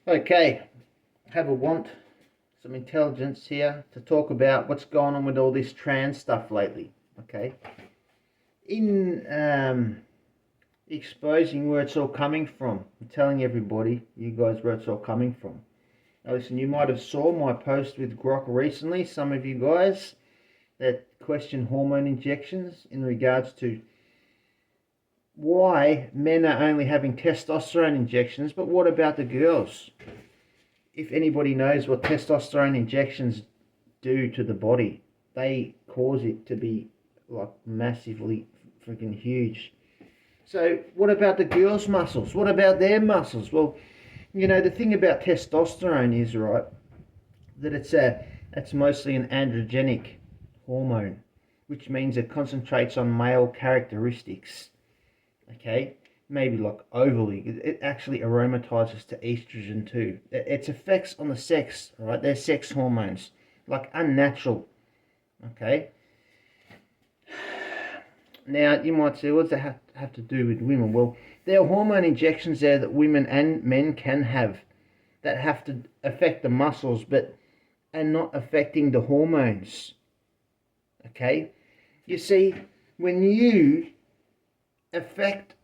Okay, have a want some intelligence here to talk about what's going on with all this trans stuff lately. Okay, in exposing where it's all coming from, I'm telling everybody, you guys, where it's all coming from. Now, listen, you might have saw my post with Grok recently. Some of you guys that question hormone injections in regards to why men are only having testosterone injections, but what about the girls? If anybody knows what testosterone injections do to the body, they cause it to be like massively freaking huge. So what about the girls' muscles? What about their muscles? Well, the thing about testosterone is, right, that it's mostly an androgenic hormone, which means it concentrates on male characteristics. Okay, maybe like overly. It actually aromatizes to estrogen too. Its effects on the sex, right? They're sex hormones, like unnatural. Okay. Now you might say, what does that have to do with women? Well, there are hormone injections there that women and men can have that have to affect the muscles, but and not affecting the hormones. Okay. You see, when you affect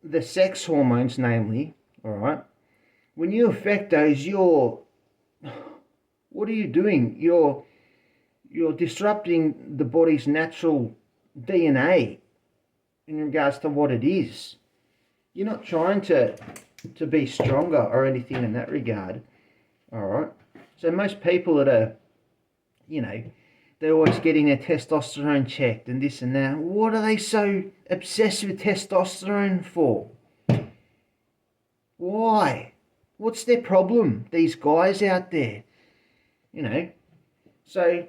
the sex hormones, namely, all right, when you affect those, what are you doing? You're disrupting the body's natural DNA in regards to what it is. You're not trying to be stronger or anything in that regard. All right. So most people that are, they're always getting their testosterone checked and this and that. What are they so obsessed with testosterone for? Why? What's their problem? These guys out there, So,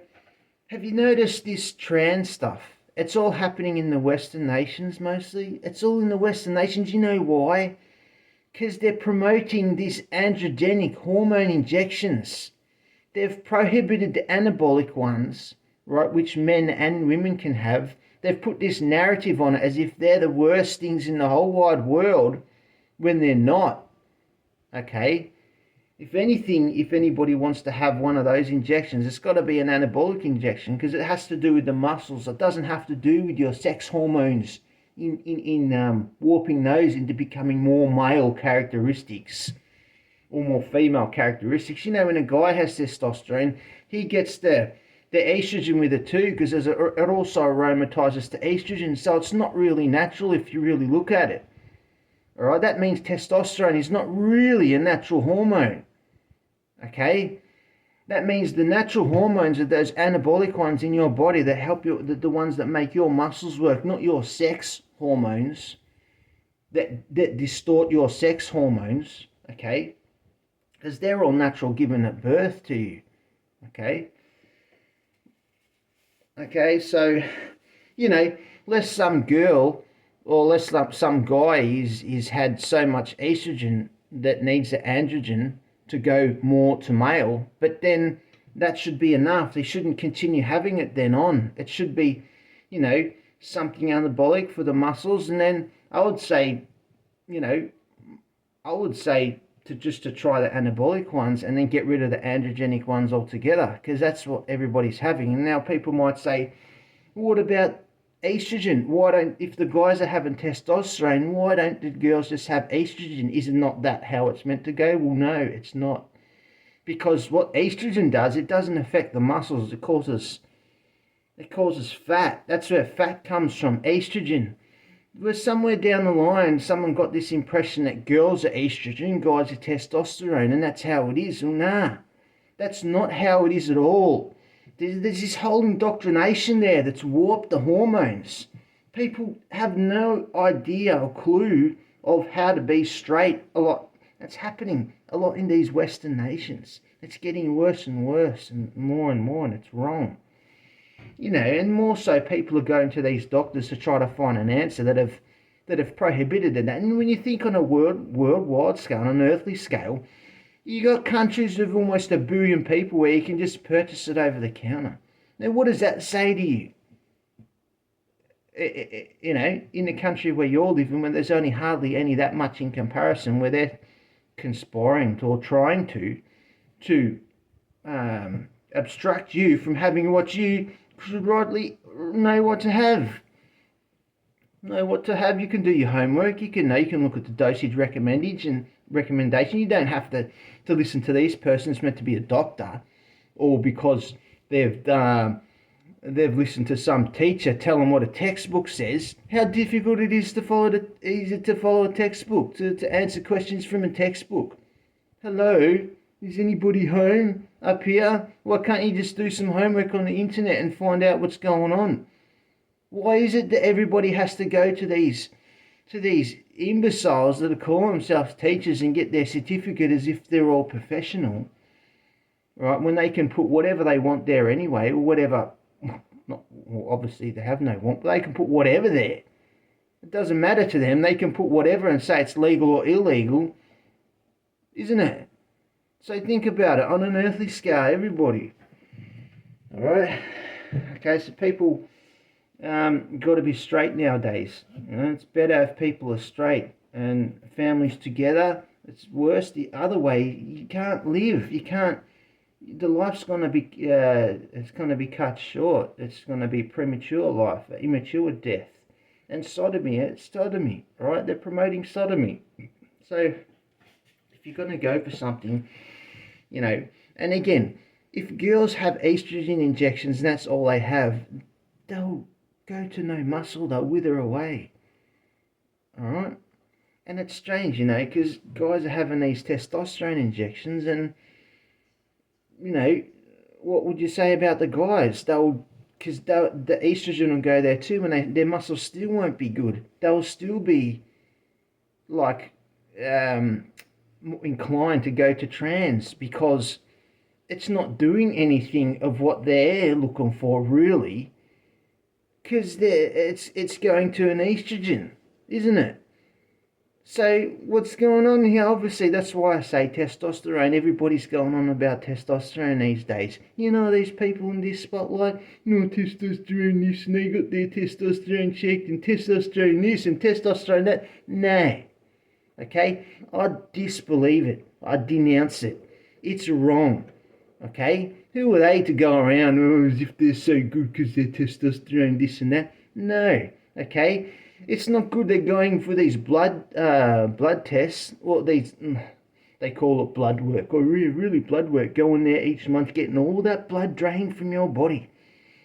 have you noticed this trans stuff? It's all happening in the Western nations mostly. It's all in the Western nations. You know why? Because they're promoting these androgenic hormone injections. They've prohibited the anabolic ones, right, which men and women can have. They've put this narrative on it as if they're the worst things in the whole wide world when they're not. Okay? If anything, if anybody wants to have one of those injections, it's got to be an anabolic injection because it has to do with the muscles. It doesn't have to do with your sex hormones in warping those into becoming more male characteristics or more female characteristics. When a guy has testosterone, he gets the estrogen with it too because it also aromatizes to estrogen. So it's not really natural if you really look at it. All right, that means testosterone is not really a natural hormone. Okay, that means the natural hormones are those anabolic ones in your body that help you, the ones that make your muscles work, not your sex hormones that distort your sex hormones. Okay, because they're all natural given at birth to you. Okay. Okay, so lest some girl or less some guy is had so much estrogen that needs the androgen to go more to male, but then that should be enough. They shouldn't continue having it then on. It should be, something anabolic for the muscles, and then I would say to try the anabolic ones and then get rid of the androgenic ones altogether, because that's what everybody's having. And now people might say, what about estrogen? If the guys are having testosterone, why don't the girls just have estrogen? Is it not that how it's meant to go? Well, no, it's not. Because what estrogen does, it doesn't affect the muscles. It causes fat. That's where fat comes from, estrogen. Where somewhere down the line, someone got this impression that girls are estrogen, guys are testosterone, and that's how it is. Well, nah, that's not how it is at all. There's this whole indoctrination there that's warped the hormones. People have no idea or clue of how to be straight. A lot. That's happening a lot in these Western nations. It's getting worse and worse and more, and it's wrong. And more so people are going to these doctors to try to find an answer that have prohibited it. And when you think on a worldwide scale, on an earthly scale, you got countries with almost 1 billion people where you can just purchase it over the counter. Now, what does that say to you? In the country where you're living, when there's only hardly any that much in comparison, where conspiring or trying to obstruct you from having what you should rightly know what to have. Know what to have. You can do your homework. You can look at the dosage recommendation. You don't have to listen to these persons meant to be a doctor, or because they've listened to some teacher tell them what a textbook says. How difficult it is to follow a textbook, to answer questions from a textbook. Hello, is anybody home up here? Why can't you just do some homework on the internet and find out what's going on? Why is it that everybody has to go to these imbeciles that are calling themselves teachers and get their certificate as if they're all professional, right? When they can put whatever they want there anyway, or whatever. Obviously they have no want, but they can put whatever there. It doesn't matter to them. They can put whatever and say it's legal or illegal, isn't it? So think about it on an earthly scale, everybody. All right. Okay, so people. Got to be straight nowadays. It's better if people are straight and families together. It's worse the other way. You can't live. You can't. The life's going to be. It's going to be cut short. It's going to be premature life, immature death, and sodomy. It's sodomy, right? They're promoting sodomy. So, if you're going to go for something, and again, if girls have estrogen injections and that's all they have, they'll go to no muscle, they'll wither away. Alright? And it's strange, because guys are having these testosterone injections and, what would you say about the guys? Because the estrogen will go there too, and their muscles still won't be good. They'll still be, inclined to go to trans because it's not doing anything of what they're looking for, really. Because it's going to an estrogen, isn't it? So what's going on here? Obviously, that's why I say testosterone. Everybody's going on about testosterone these days. These people in this spotlight, testosterone this, and they got their testosterone checked, and testosterone this, and testosterone that. No. Okay? I disbelieve it. I denounce it. It's wrong. Okay? Who are they to go around, as if they're so good because they're testosterone, this and that? No. Okay? It's not good they're going for these blood tests, or they call it blood work, or really blood work, going there each month, getting all that blood drained from your body.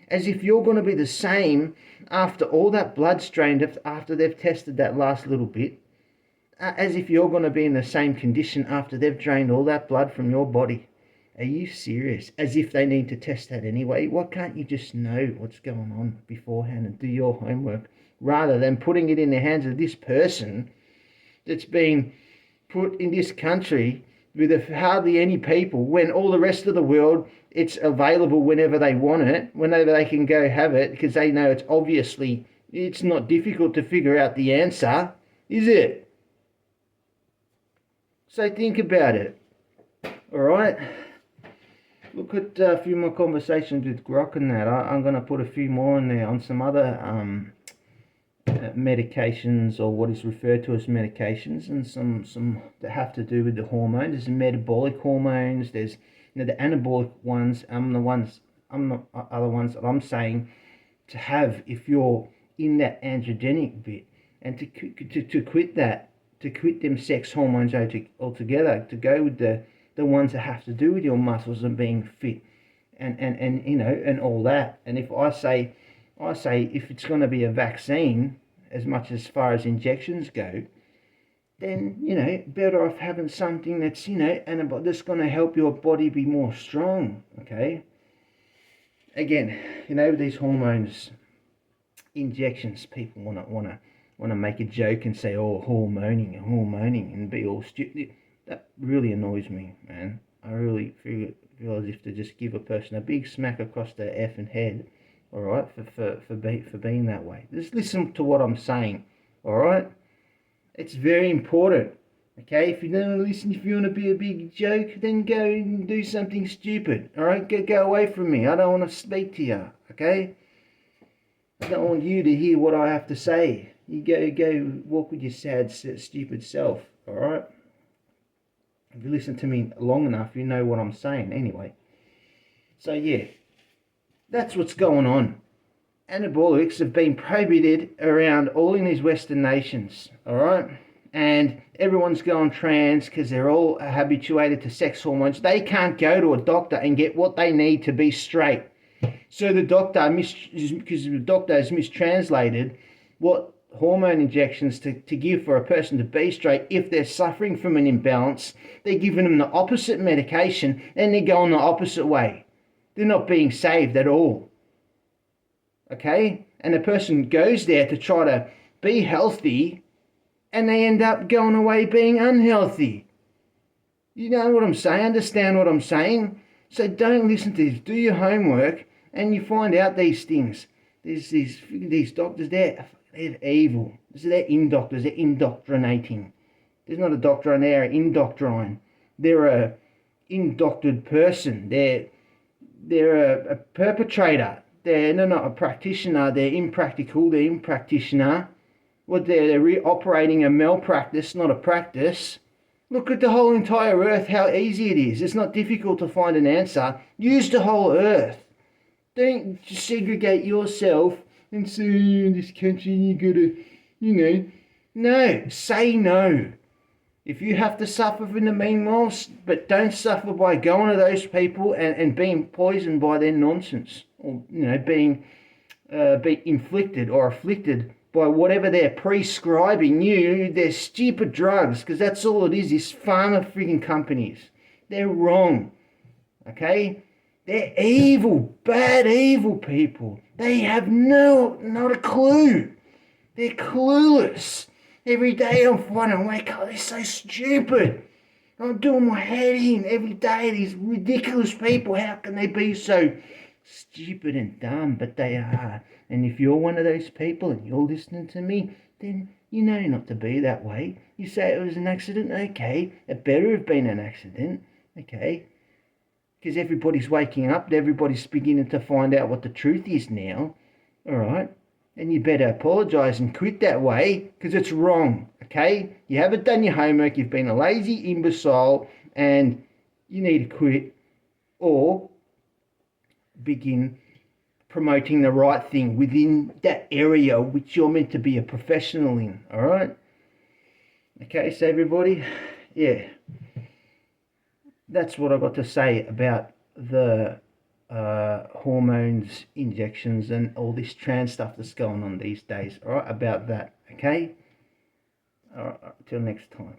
As if you're going to be the same after all that blood's drained, after they've tested that last little bit. As if you're going to be in the same condition after they've drained all that blood from your body. Are you serious? As if they need to test that anyway. Why can't you just know what's going on beforehand and do your homework, rather than putting it in the hands of this person that's been put in this country with hardly any people, when all the rest of the world, it's available whenever they want it, whenever they can go have it, because they know it's not difficult to figure out the answer, is it? So think about it. All right? Look at a few more conversations with Grok and that. I'm going to put a few more in there on some other medications, or what is referred to as medications, and some that have to do with the hormones. There's metabolic hormones. There's the anabolic ones. I'm the other ones that I'm saying to have if you're in that androgenic bit, and to quit that, to quit them sex hormones altogether, to go with the ones that have to do with your muscles and being fit, and all that. And if I say if it's going to be a vaccine, as much as far as injections go, then better off having something that's that's going to help your body be more strong. Okay. Again, these hormones, injections, people want to make a joke and say, oh, hormoning, and be all stupid. That really annoys me, man. I really feel as if to just give a person a big smack across their effing head, all right, for being that way. Just listen to what I'm saying, all right? It's very important, okay? If you don't listen, if you want to be a big joke, then go and do something stupid, all right? Go away from me. I don't want to speak to you, okay? I don't want you to hear what I have to say. You go walk with your sad, stupid self, all right? If you listen to me long enough, you know what I'm saying anyway. So yeah, that's what's going on. Anabolics have been prohibited around all in these Western nations, all right? And everyone's going trans because they're all habituated to sex hormones. They can't go to a doctor and get what they need to be straight. So the doctor, because the doctor has mistranslated what hormone injections to give for a person to be straight, if they're suffering from an imbalance, they're giving them the opposite medication and they're going the opposite way. They're not being saved at all. Okay? And the person goes there to try to be healthy and they end up going away being unhealthy. You know what I'm saying? Understand what I'm saying? So don't listen to this. Do your homework and you find out these things. There's these doctors, they're evil. They're doctors, they're indoctrinating. There's not a doctor on there, indoctrine. They're a indoctored person. They're a perpetrator. They're not a practitioner. They're impractical. They're impractitioner. What they're operating a malpractice, not a practice. Look at the whole entire earth, how easy it is. It's not difficult to find an answer. Use the whole earth. Don't segregate yourself and say, in this country you gotta, No, say no. If you have to suffer in the meanwhile, but don't suffer by going to those people and being poisoned by their nonsense. Or, being inflicted or afflicted by whatever they're prescribing you, their stupid drugs, because that's all it is pharma freaking companies. They're wrong, okay? They're evil, bad, evil people. They have not a clue. They're clueless. Every day I'm finding, wake up, they're so stupid. I'm doing my head in every day, these ridiculous people, how can they be so stupid and dumb? But they are. And if you're one of those people and you're listening to me, then you know not to be that way. You say it was an accident, okay. It better have been an accident, okay. Because everybody's waking up, everybody's beginning to find out what the truth is now, all right. And you better apologise and quit that way, because it's wrong, okay. You haven't done your homework, you've been a lazy imbecile, and you need to quit or begin promoting the right thing within that area which you're meant to be a professional in, all right? Okay, so everybody, yeah, that's what I've got to say about the hormones, injections, and all this trans stuff that's going on these days, all right, about that, okay? All right, till next time.